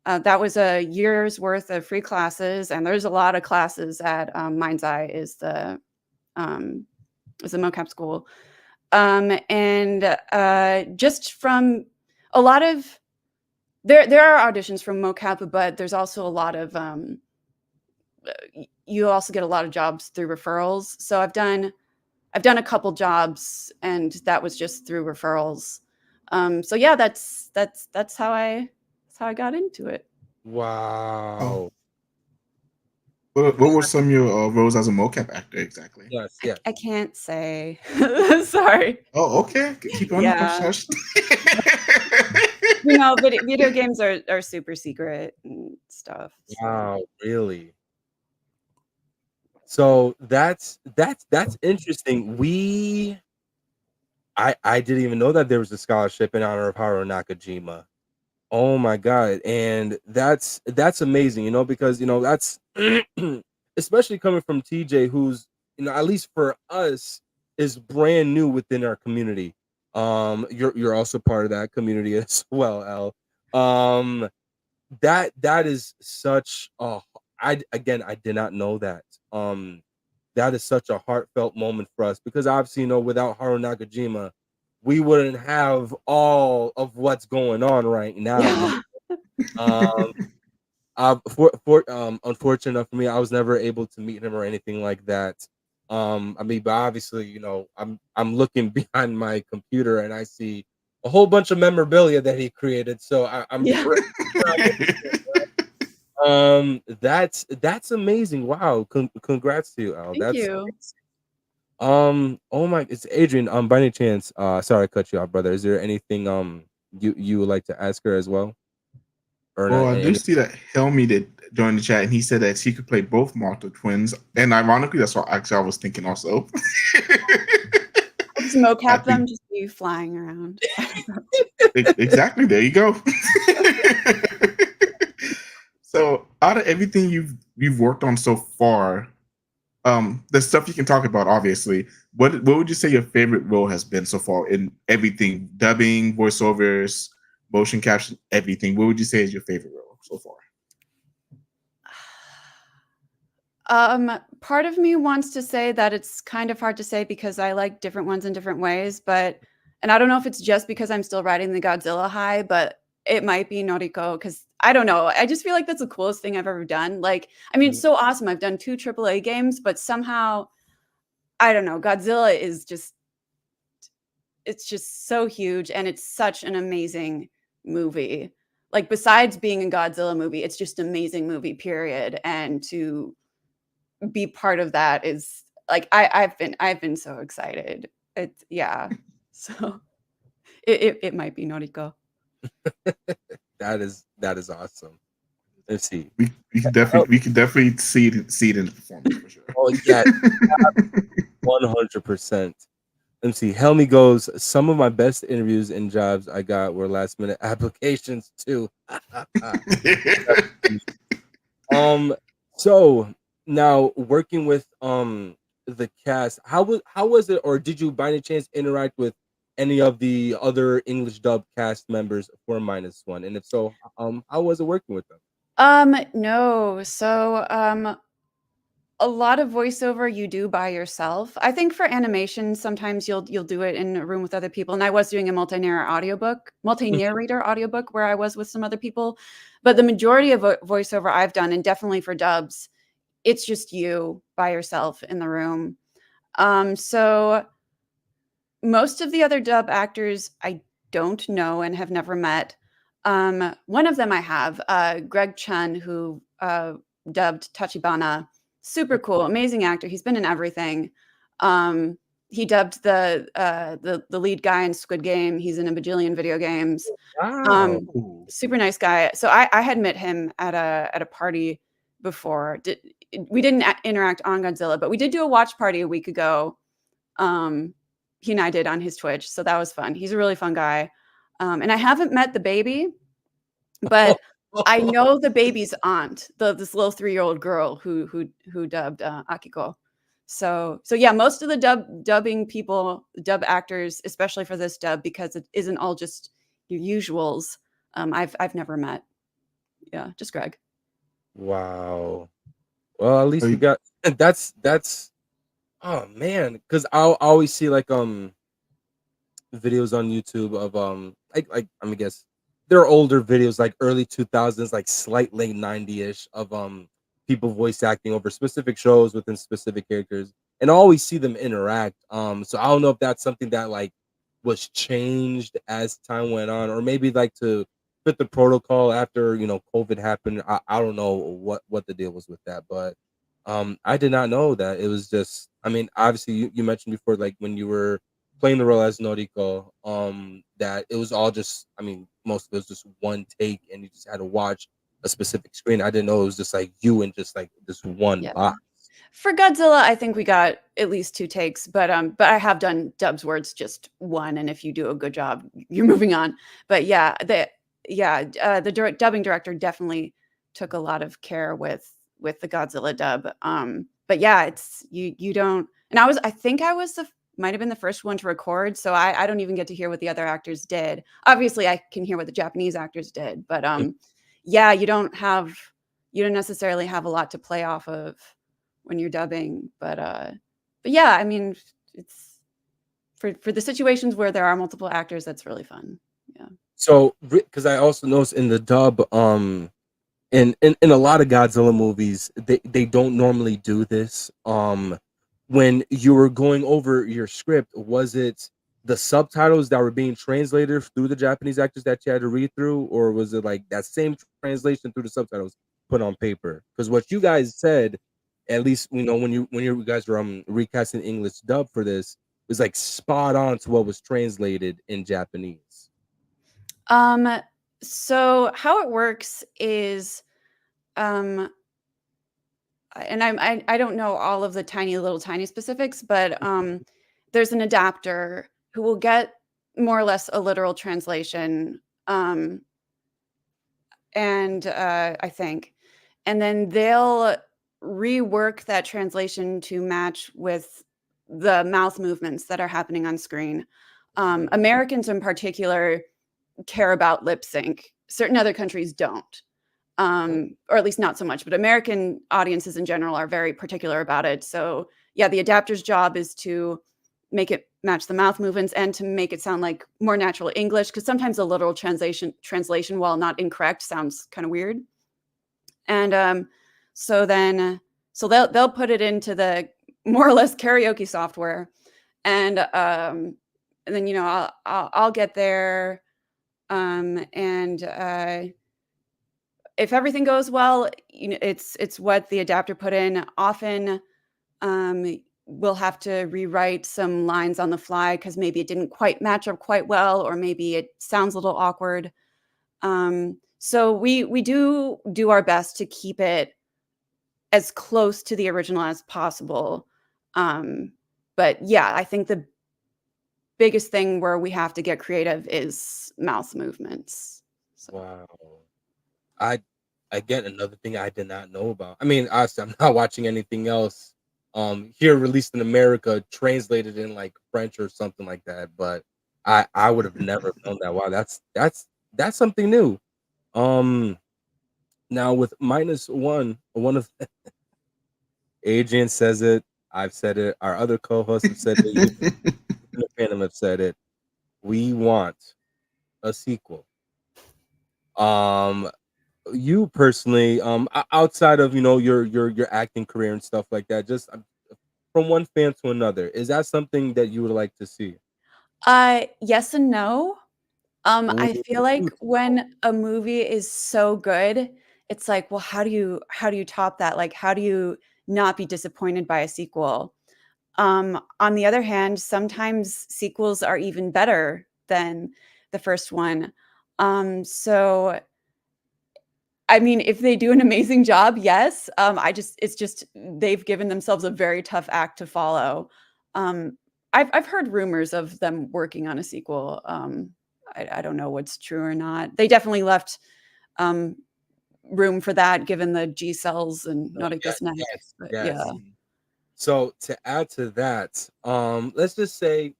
That was a year's worth of free classes, and there's a lot of classes at Mind's Eye is the mocap school, and just from a lot of there are auditions from mocap, but there's also a lot of you also get a lot of jobs through referrals. So I've done a couple jobs, and that was just through referrals. So yeah, that's how I got into it. Wow. What were some of your roles as a mocap actor exactly? Yes. I can't say. Sorry. Oh, okay. Keep on. Yeah. Hush. Video games are super secret and stuff. So. Wow, really? So that's interesting. I didn't even know that there was a scholarship in honor of Haruo Nakajima. Oh my God. And that's amazing, because that's especially coming from TJ, who's, at least for us, is brand new within our community. You're also part of that community as well, Al. That is such I did not know that. That is such a heartfelt moment for us, because obviously, without Haruo Nakajima, we wouldn't have all of what's going on right now. Unfortunate enough for me, I was never able to meet him or anything like that. But obviously, I'm looking behind my computer and I see a whole bunch of memorabilia that he created. So I'm pretty that's amazing. Wow. Congrats to you, Al. Thank you. Oh my, it's Adrian. By any chance, sorry I cut you off, brother. Is there anything you would like to ask her as well? Or Well, I do see that Helmi did join the chat, and he said that she could play both Martel twins. And ironically, that's what actually I was thinking also. Just mocap them, just be flying around. Exactly. There you go. So, out of everything you've worked on so far, the stuff you can talk about, obviously, what would you say your favorite role has been so far in everything? Dubbing, voiceovers, motion caption, everything. What would you say is your favorite role so far? Part of me wants to say that it's kind of hard to say because I like different ones in different ways, and I don't know if it's just because I'm still riding the Godzilla high, but it might be Noriko, because I don't know. I just feel like that's the coolest thing I've ever done. It's so awesome. I've done 2 AAA games, but somehow, I don't know, Godzilla is it's just so huge, and it's such an amazing movie. Besides being a Godzilla movie, it's just an amazing movie, period. And to be part of that is I've been so excited. So it might be Noriko. That is awesome. Let's see. We can definitely see it in the performance for sure. Oh yeah, 100%. Let's see. Helmi goes, some of my best interviews and jobs I got were last minute applications too. So now working with the cast, how was it, or did you by any chance interact with any of the other English dub cast members for Minus One? And if so, how was it working with them? No. So a lot of voiceover you do by yourself. I think for animation, sometimes you'll do it in a room with other people. And I was doing a multi-narrator audiobook where I was with some other people. But the majority of voiceover I've done, and definitely for dubs, it's just you by yourself in the room. So most of the other dub actors I don't know and have never met. One of them I have, Greg Chun, who dubbed Tachibana. Super cool, amazing actor. He's been in everything. He dubbed the lead guy in Squid Game. He's in a bajillion video games. Wow. Super nice guy. So I had met him at a party before. We didn't interact on Godzilla, but we did do a watch party a week ago. He and I did on his Twitch, so that was fun. He's a really fun guy. And I haven't met the baby, but I know the baby's aunt, this little 3-year-old girl who dubbed Akiko. So yeah, most of the dubbing people, dub actors, especially for this dub, because it isn't all just your usuals. I've never met. Yeah, just Greg. Wow. Well, at least Are we you- got that's oh man, because I'll always see like videos on YouTube of like I'm gonna guess there are older videos like early 2000s, like slight late 90s-ish of people voice acting over specific shows within specific characters, and I always see them interact. So I don't know if that's something that like was changed as time went on, or maybe like to fit the protocol after COVID happened. I don't know what the deal was with that, but I did not know that. It was just, I mean, obviously you mentioned before, like when you were playing the role as Noriko, that it was all just, I mean, most of it was just one take and you just had to watch a specific screen. I didn't know it was just like you and just like this one Yeah. box. For Godzilla, I think we got at least 2 takes, but I have done dubs where it's just one, and if you do a good job, you're moving on. But yeah, the dubbing director definitely took a lot of care with the Godzilla dub. But yeah, it's you don't, and I think I was might have been the first one to record, so I don't even get to hear what the other actors did. Obviously, I can hear what the Japanese actors did, but yeah, you don't necessarily have a lot to play off of when you're dubbing, but yeah, I mean, it's for the situations where there are multiple actors, that's really fun. Yeah. So, because I also noticed in the dub, in a lot of Godzilla movies, they don't normally do this. When you were going over your script, was it the subtitles that were being translated through the Japanese actors that you had to read through, or was it like that same translation through the subtitles put on paper? Because what you guys said, at least when you guys were recasting English dub for this, was like spot on to what was translated in Japanese. So how it works is, and I don't know all of the tiny specifics, but there's an adapter who will get more or less a literal translation, and I think, and then they'll rework that translation to match with the mouth movements that are happening on screen. Americans in particular care about lip sync. Certain other countries don't, or at least not so much, but American audiences in general are very particular about it. So yeah, the adapter's job is to make it match the mouth movements and to make it sound like more natural English, because sometimes the literal translation, while not incorrect, sounds kind of weird. And so they'll put it into the more or less karaoke software, and then I'll get there. And if everything goes well, it's what the adapter put in. Often, we'll have to rewrite some lines on the fly because maybe it didn't quite match up quite well, or maybe it sounds a little awkward. So we do our best to keep it as close to the original as possible. But yeah, I think the biggest thing where we have to get creative is mouth movements. So. Wow. Again, another thing I did not know about. I mean, honestly, I'm not watching anything else here released in America translated in like French or something like that, but I would have never known that. Wow, that's something new. Now with Minus One, one of Adrian says it, I've said it, our other co-hosts have said it, you and the Phantom have said it. We want a sequel. You personally, outside of your acting career and stuff like that, just from one fan to another, is that something that you would like to see? Yes and no. I feel like Ooh, when a movie is so good, it's like, well, how do you top that? Like, how do you not be disappointed by a sequel? On the other hand, sometimes sequels are even better than the first one. So I mean, if they do an amazing job, yes. It's just they've given themselves a very tough act to follow. I've heard rumors of them working on a sequel. I don't know what's true or not. They definitely left room for that, given the G cells and Oh, Noriko's neck. yes, But yeah, yes. So to add to that, let's just say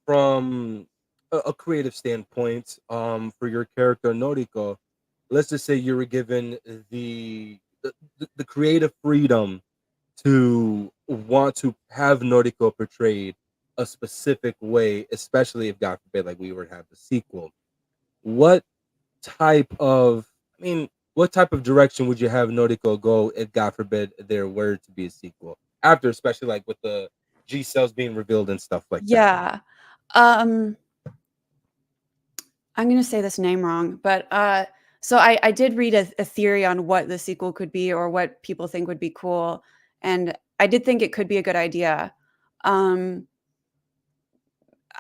from a creative standpoint, for your character Noriko, let's just say you were given the creative freedom to want to have Noriko portrayed a specific way, especially if God forbid, like we were to have the sequel. What type of, I mean, what type of direction would you have Noriko go if God forbid there were to be a sequel? After, especially like with the G cells being revealed and stuff like that. yeah. Um, I'm gonna say this name wrong, but so I did read a theory on what the sequel could be or what people think would be cool, and I did think it could be a good idea. Um,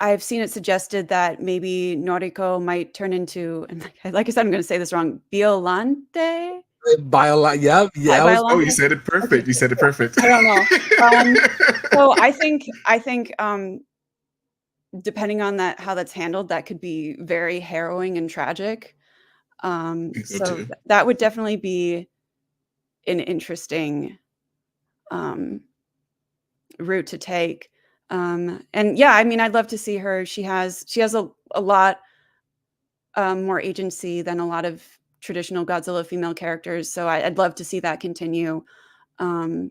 I've seen it suggested that maybe Noriko might turn into, and like I said, I'm going to say this wrong, Biolante. Yeah, yeah, I was, Oh, you Biolante. said it perfect. You said it perfect. I don't know. So I think depending on that how that's handled, that could be very harrowing and tragic. I think so So too. that would definitely be an interesting route to take. And yeah, I mean, I'd love to see her. She has a lot more agency than a lot of traditional Godzilla female characters. So I'd love to see that continue. Um,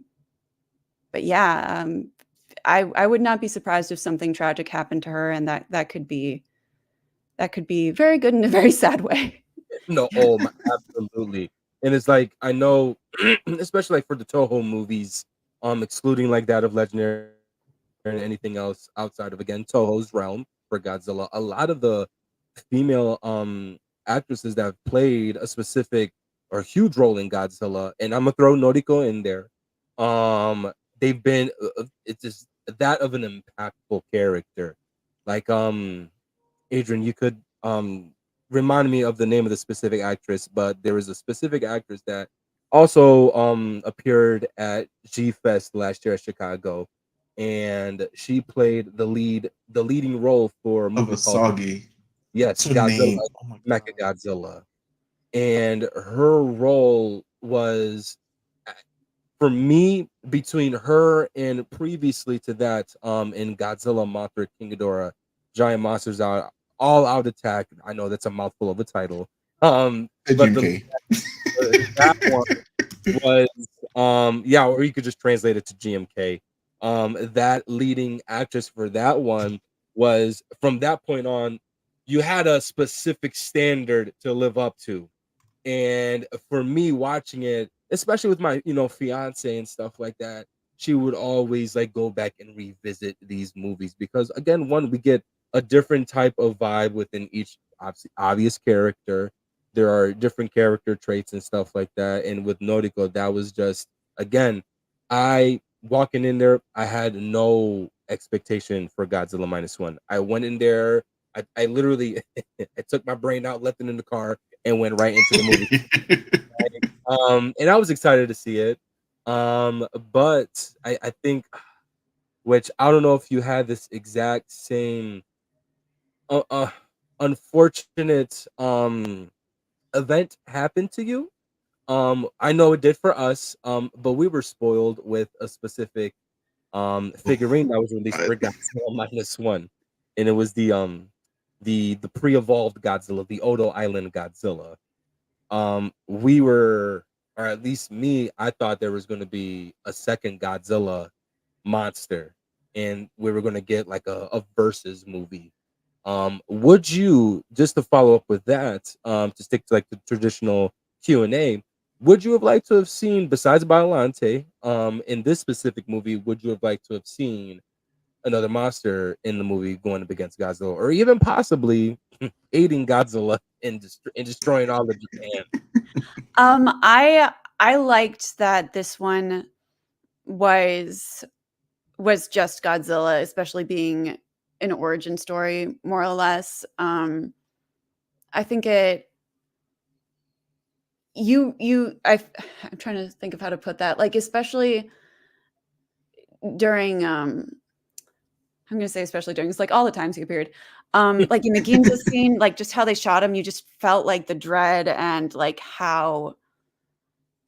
but yeah, I would not be surprised if something tragic happened to her, and that could be very good in a very sad way. no, oh my, absolutely. And it's like I know, especially like for the Toho movies, excluding like that of Legendary and anything else outside of again Toho's realm for Godzilla, a lot of the female actresses that have played a specific or huge role in Godzilla, and I'm gonna throw Noriko in there. They've been it's just that of an impactful character. Like Adrian, you could remind me of the name of the specific actress, but there was a specific actress that also appeared at G Fest last year at Chicago, and she played the leading role for a Of movie a called soggy. Yes, What's her Godzilla, name? Oh my Mecha god. Godzilla, and her role was for me between her and previously to that in Godzilla Mothra King Ghidorah Giant Monsters Out All Out Attack. I know that's a mouthful of a title. Hey, But Jim the K. that one was yeah, or you could just translate it to GMK. That leading actress for that one was from that point on, you had a specific standard to live up to. And for me watching it, especially with my, fiance and stuff like that, she would always like go back and revisit these movies because again, one, we get a different type of vibe within each obvious character. There are different character traits and stuff like that. And with Noriko, that was just again, I walking in there, I had no expectation for Godzilla Minus One. I went in there, I literally I took my brain out, left it in the car, and went right into the movie. And I was excited to see it. But I think, which I don't know if you had this exact same uh, uh unfortunate event happen to you. I know it did for us. But we were spoiled with a specific figurine that was released for What? Godzilla Minus One, and it was the pre-evolved Godzilla, the Odo Island Godzilla. We were, or at least me, I thought there was going to be a second Godzilla monster, and we were going to get like a versus movie. Would you, just to follow up with that, to stick to like the traditional Q&A, would you have liked to have seen, besides Biolante, in this specific movie, would you have liked to have seen another monster in the movie going up against Godzilla, or even possibly aiding Godzilla in destroying all of Japan? I liked that this one was just Godzilla, especially being an origin story, more or less. I think I'm trying to think of how to put that. Like, especially during I'm gonna say especially during, it's like all the times he appeared. Like in the Ginza scene, like just how they shot him, you just felt like the dread and like how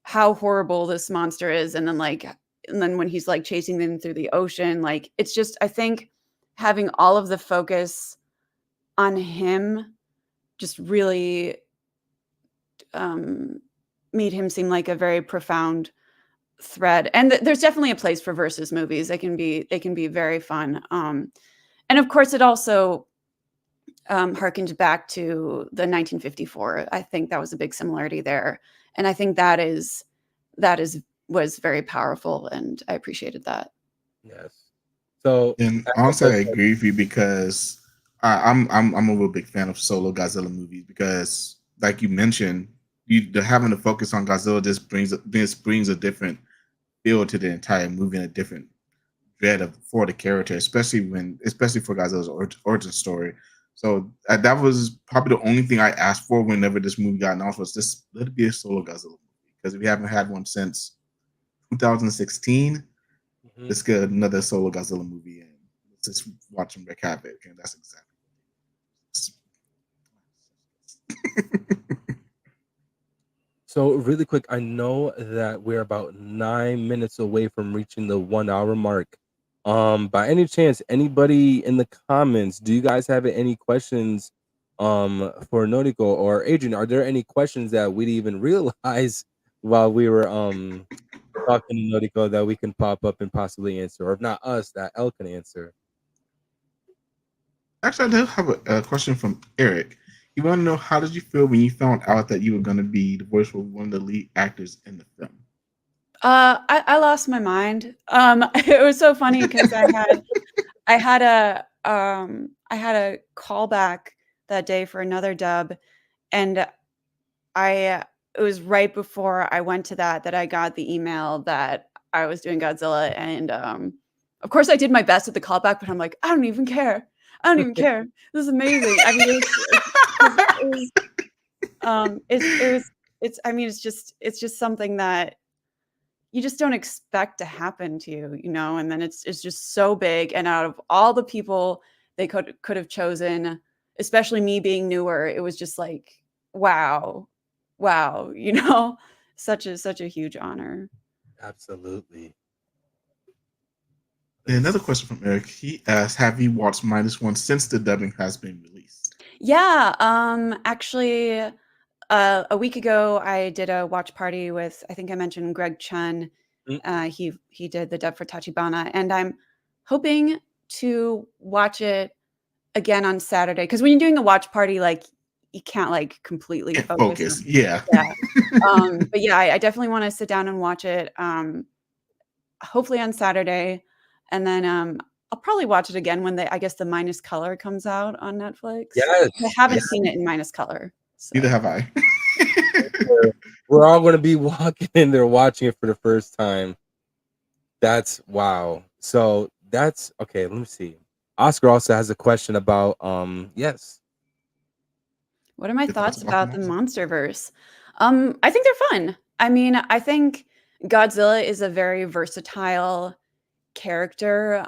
horrible this monster is. And then when he's like chasing them through the ocean, like it's just, I think having all of the focus on him just really made him seem like a very profound thread. And there's definitely a place for versus movies. They can be very fun. And of course, it also harkened back to the 1954. I think that was a big similarity there, and I think that was very powerful, and I appreciated that. Yes. So, And honestly, I agree with you because I'm a real big fan of solo Godzilla movies because, like you mentioned, having to focus on Godzilla just brings a different feel to the entire movie and a different dread for the character, especially for Godzilla's origin story. So that was probably the only thing I asked for whenever this movie got announced was just let it be a solo Godzilla movie because we haven't had one since 2016. Let's get another solo Godzilla movie and let's just watch him wreak havoc, and that's exactly. So really quick, I know that we're about 9 minutes away from reaching the 1 hour mark. By any chance, anybody in the comments, do you guys have any questions for Noriko or Adrian? Are there any questions that we didn't even realize while we were talking to Noriko that we can pop up and possibly answer, or if not us, that Elle can answer? Actually, I do have a question from Eric. You want to know, how did you feel when you found out that you were going to be the voice for one of the lead actors in the film? I lost my mind. It was so funny because I had a callback that day for another dub, and it was right before I went to that I got the email that I was doing Godzilla, and of course I did my best at the callback, but I'm like, I don't even care. This is amazing. I mean, it's just something that you just don't expect to happen to you, and then it's just so big. And out of all the people they could have chosen, especially me being newer, it was just like, wow, such a huge honor. Absolutely. And another question from Eric. He asked, have you watched Minus One since the dubbing has been released? Yeah, actually, a week ago, I did a watch party with, I think I mentioned Greg Chun. He did the dub for Tachibana, and I'm hoping to watch it again on Saturday. Because when you're doing a watch party, like you can't like completely focus. Yeah. But yeah, I definitely want to sit down and watch it. Hopefully on Saturday, and then I'll probably watch it again when I guess the Minus Color comes out on Netflix. Yes, I haven't seen it in Minus Color. So. Neither have I. We're all going to be walking in there watching it for the first time. That's wow. So that's okay. Let me see. Oscar also has a question about yes. What are my thoughts about the MonsterVerse? I think they're fun. I mean, I think Godzilla is a very versatile character.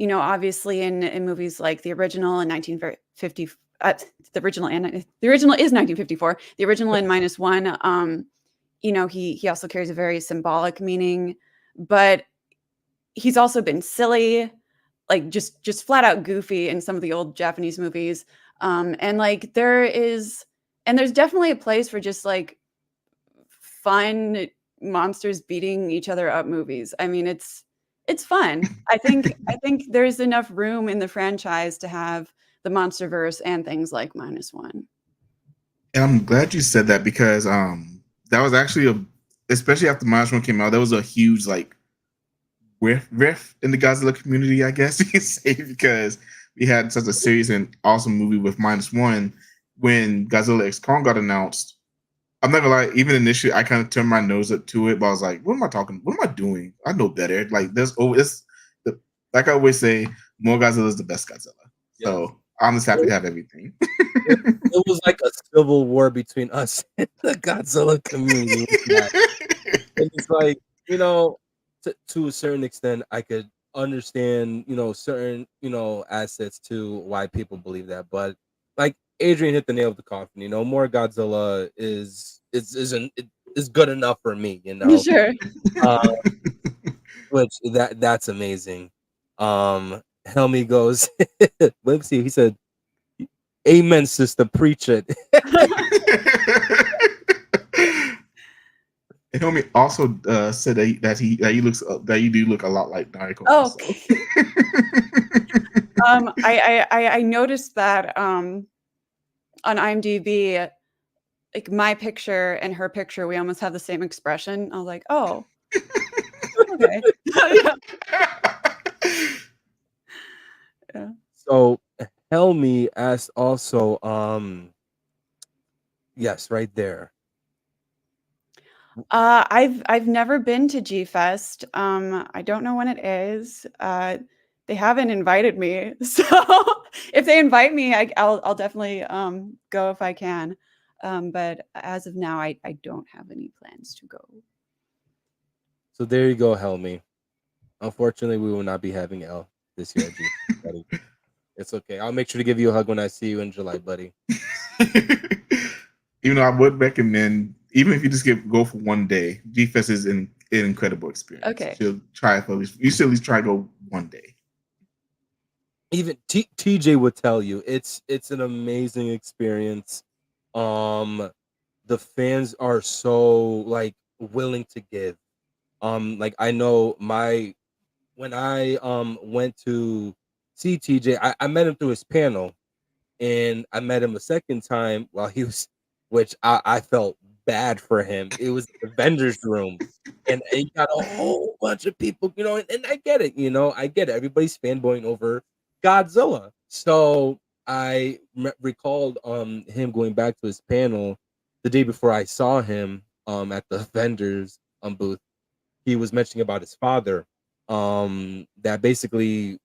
Obviously in movies like the original in 1950, the original is 1954. The original in Minus One, he also carries a very symbolic meaning, but he's also been silly, like just flat out goofy in some of the old Japanese movies. And like there's definitely a place for just like fun monsters beating each other up movies. I mean, it's fun. I think there's enough room in the franchise to have the MonsterVerse and things like Minus One. And I'm glad you said that because that was actually especially after Minus One came out, there was a huge like rift in the Godzilla community, I guess you could say, because we had such a serious and awesome movie with Minus One. When Godzilla X Kong got announced, I'm not gonna lie, even initially I kind of turned my nose up to it, but I was like, what am I doing? I know better. Like like I always say, more Godzilla is the best Godzilla. Yes. So I'm just happy to have everything. it was like a civil war between us and the Godzilla community with that. And it's like, to a certain extent, I could understand, certain, assets to why people believe that. But like Adrian hit the nail with the coffin, more Godzilla is good enough for me, Sure. uh, which that's amazing. Helmy goes, let's see, he said, "Amen, sister, preach it." Helmi also said that you do look a lot like Noriko. Oh, Also. I noticed that on IMDb, like my picture and her picture, we almost have the same expression. I was like, oh, okay. Yeah. Yeah. So Helmy asked also, yes, right there. I've never been to G Fest. I don't know when it is. They haven't invited me, so if they invite me, I'll definitely go if I can. But as of now, I don't have any plans to go. So there you go, Helmy. Unfortunately, we will not be having L this year, buddy. It's okay. I'll make sure to give you a hug when I see you in July, buddy. Even though I would recommend, even if you just go for one day, G-Fest is an incredible experience. Okay. You should at least try to go one day. Even TJ would tell you it's an amazing experience. The fans are so like willing to give. Like I know when I went to see TJ, I met him through his panel, and I met him a second time while he was, which I felt bad for him. It was the vendors room, and he got a whole bunch of people, and I get it, I get it. Everybody's fanboying over Godzilla. So I recalled him going back to his panel the day before I saw him at the vendors booth. He was mentioning about his father, that basically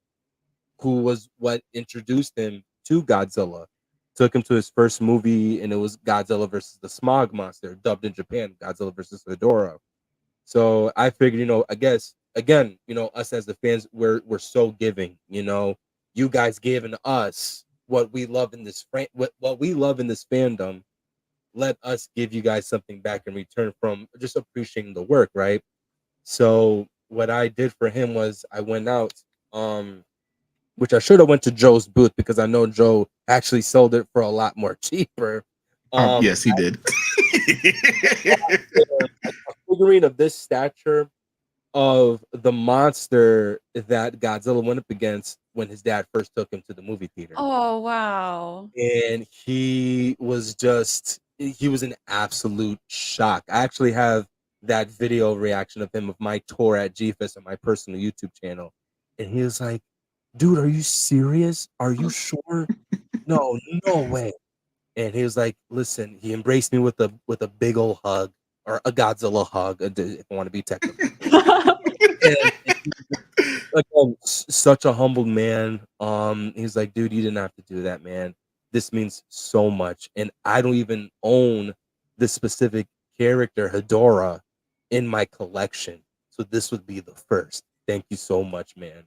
who was what introduced him to Godzilla, took him to his first movie, and it was Godzilla versus the Smog Monster, dubbed in Japan, Godzilla versus Ghidorah. So I figured, I guess again, us as the fans, we're so giving. You guys giving us what we love in this what we love in this fandom. Let us give you guys something back in return from just appreciating the work, right? So what I did for him was I went out, which I should have went to Joe's booth because I know Joe actually sold it for a lot more cheaper. Yes, he did. A figurine of this stature of the monster that Godzilla went up against when his dad first took him to the movie theater. Oh, wow. And he was in absolute shock. I actually have that video reaction of him of my tour at GFest on my personal YouTube channel. And he was like, "Dude, are you serious? Are you sure? No way." And he was like, "Listen," he embraced me with a big old hug, or a Godzilla hug, if I want to be technical. And again, such a humbled man. He's like, "Dude, you didn't have to do that, man. This means so much, and I don't even own the specific character Hedorah in my collection, so this would be the first. Thank you so much, man."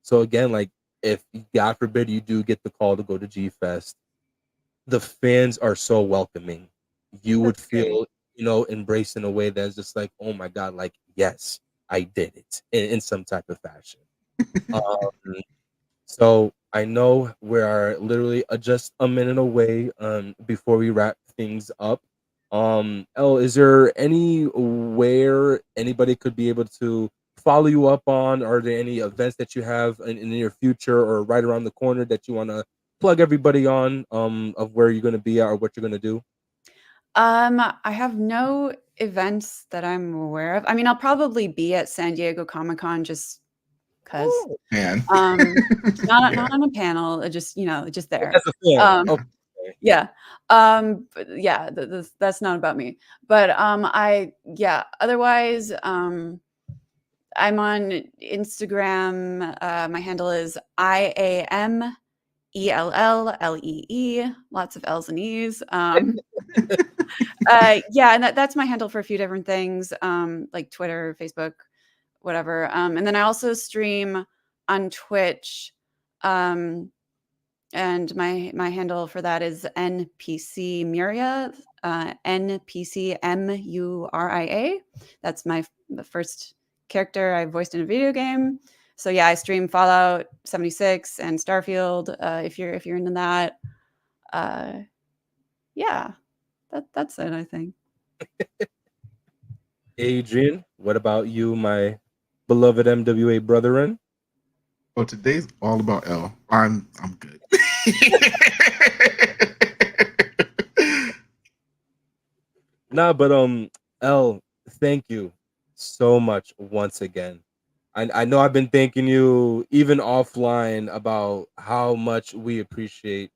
So again, like, if God forbid you do get the call to go to G Fest, the fans are so welcoming. You would That's great. feel, embraced in a way that's just like, oh my God, like, yes, I did it in some type of fashion. Um, so I know we are literally just a minute away before we wrap things up. Elle, is there anywhere anybody could be able to follow you up on? Are there any events that you have in the near future or right around the corner that you want to plug everybody on, of where you're going to be at or what you're going to do? I have no events that I'm aware of. I mean, I'll probably be at San Diego Comic-Con just because. Oh, Man. Not Yeah. on a panel, just just there. as a fan. Okay. Yeah. But yeah, that's not about me. But otherwise, I'm on Instagram. My handle is IAM ELLLEE, lots of L's and E's. Yeah, and that's my handle for a few different things, like Twitter, Facebook, whatever. And then I also stream on Twitch, and my handle for that is NPC Muria, NPC MURIA. That's the first character I voiced in a video game. So yeah, I stream Fallout 76 and Starfield. If you're into that, yeah, that's it, I think. Adrian, what about you, my beloved MWA brethren? Oh, today's all about L. I'm good. Nah, but L, thank you so much once again. I know I've been thanking you even offline about how much we appreciate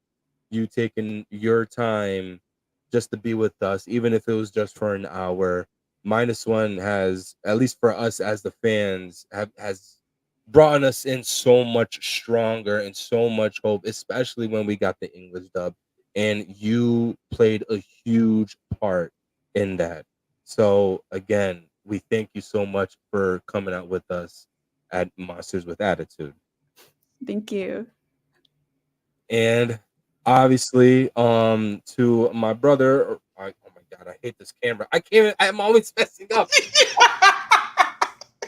you taking your time just to be with us, even if it was just for an hour. Minus One has, at least for us as the fans, has brought us in so much stronger and so much hope, especially when we got the English dub. And you played a huge part in that. So again, we thank you so much for coming out with us at Monsters with Attitude. Thank you. And obviously, to my brother, oh my god, I hate this camera. I'm always messing up.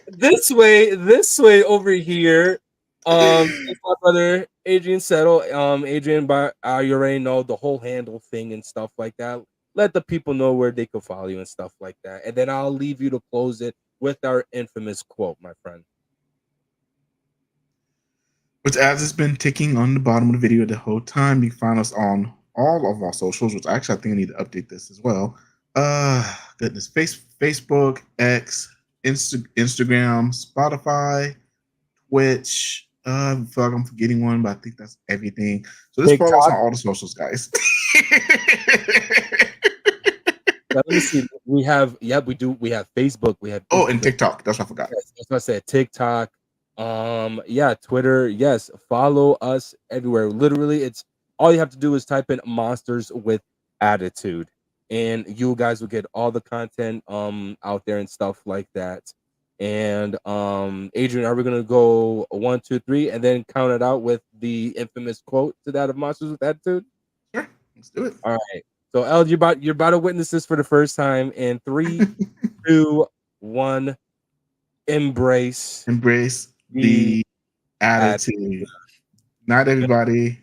this way over here. It's my brother Adrian Settle. Adrian, but you already know the whole handle thing and stuff like that. Let the people know where they can follow you and stuff like that. And then I'll leave you to close it with our infamous quote, my friend. Which, as it's been ticking on the bottom of the video the whole time, you can find us on all of our socials, which actually I think I need to update this as well. Goodness, Facebook, X, Instagram, Spotify, Twitch. I feel like I'm forgetting one, but I think that's everything. So just follow us on all the socials, guys. Let me see. We have, we do. We have Facebook. We have and TikTok. That's what I forgot. Yes, that's what I said. TikTok. Twitter. Yes, follow us everywhere. Literally, it's all you have to do is type in Monsters with Attitude, and you guys will get all the content out there and stuff like that. And Adrian, are we gonna go 1, 2, 3, and then count it out with the infamous quote to that of Monsters with Attitude? Sure, let's do it. All right. So El, you're about to witness this for the first time in 3, 2, 1. Embrace the attitude. Night, everybody.